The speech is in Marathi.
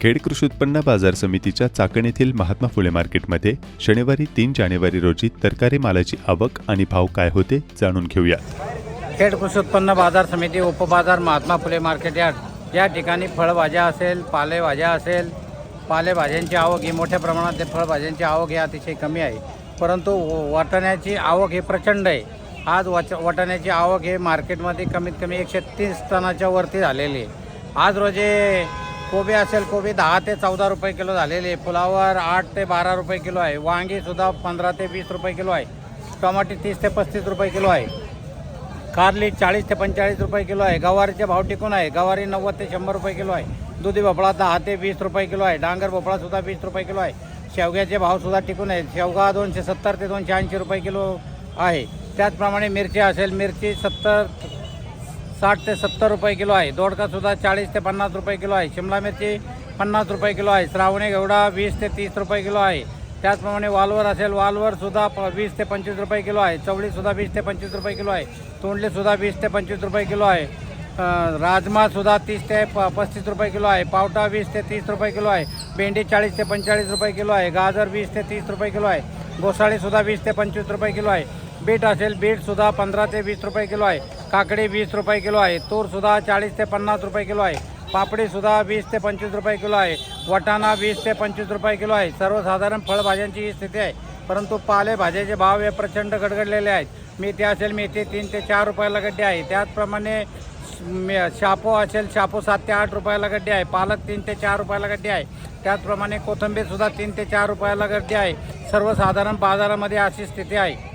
खेड कृषी उत्पन्न बाजार समितीच्या चाकण येथील महात्मा फुले मार्केटमध्ये शनिवारी 3 जानेवारी रोजी तरकारी मालाची आवक आणि भाव काय होते जाणून घेऊया। खेड कृषी उत्पन्न बाजार समिती उपबाजार महात्मा फुले मार्केट यार्ड या ठिकाणी फळभाज्या असेल, पालेभाज्या असेल, पालेभाज्यांची आवक ही मोठ्या प्रमाणात, फळभाज्यांची आवक ही अतिशय कमी आहे, परंतु वाटाण्याची आवक ही प्रचंड आहे। आज वाटाण्याची आवक हे मार्केटमध्ये कमीत कमी 130 टनाच्या वरती झालेली आहे। आज रोजी कोबी असेल, कोबी 10 ते 14 रुपये किलो झालेली, फुलावर 8 ते 12 रुपये किलो आहे, वांगीसुद्धा 15 ते 20 रुपये किलो आहे, टमाटे 30 ते 35 रुपये किलो आहे, कारली 40 ते 45 रुपये किलो आहे, गवारीचे भाव टिकून आहे, गवारी 90 ते 100 रुपये किलो आहे, दुधी भोपळा 10 ते 20 रुपये किलो आहे, डांगर भोपळासुद्धा 20 रुपये किलो आहे, शेवग्याचे भावसुद्धा टिकून आहेत, शेवगा 270 ते 280 रुपये किलो आहे। त्याचप्रमाणे मिरची असेल, मिरची 60 ते 70 रुपये किलो आहे, दोडकासुद्धा 40 ते 50 रुपये किलो आहे, शिमला मिरची 50 रुपये किलो आहे, श्रावणी घेवडा 20 ते 30 रुपये किलो आहे। त्याचप्रमाणे वालवर असेल, वालवरसुद्धा 20 ते 25 रुपये किलो आहे, चवळीसुद्धा 20 ते 25 रुपये किलो आहे, तोंडलीसुद्धा 20 ते 25 रुपये किलो आहे, राजमासुद्धा 30 ते 35 रुपये किलो आहे, पावटा 20 ते 30 रुपये किलो आहे, भेंडी 40 ते 45 रुपये किलो आहे, गाजर 20 ते 30 रुपये किलो आहे, घोसाळीसुद्धा 20 ते 25 रुपये किलो आहे, बीट असेल, बीटसुद्धा 15 ते 20 रुपये किलो आहे, काकडी 20 रुपये किलो आहे, तूरसुद्धा 40 ते 50 रुपये किलो आहे, पापडीसुद्धा 20 ते 25 रुपये किलो आहे, वाटाणा 20 ते 25 रुपये किलो आहे। सर्वसाधारण फळभाज्यांची ही स्थिती आहे, परंतु पालेभाज्याचे भाव हे प्रचंड गडगडलेले आहेत। मेथी असेल, मेथी 3 ते 4 रुपयाला गड्डी आहे, त्याचप्रमाणे शापो असेल, शापो 7 ते 8 रुपयाला गड्डी आहे, पालक 3 ते 4 रुपयाला गड्डी आहे, त्याचप्रमाणे कोथिंबीरसुद्धा 3 ते 4 रुपयाला गड्डी आहे। सर्वसाधारण बाजारामध्ये अशी स्थिती आहे।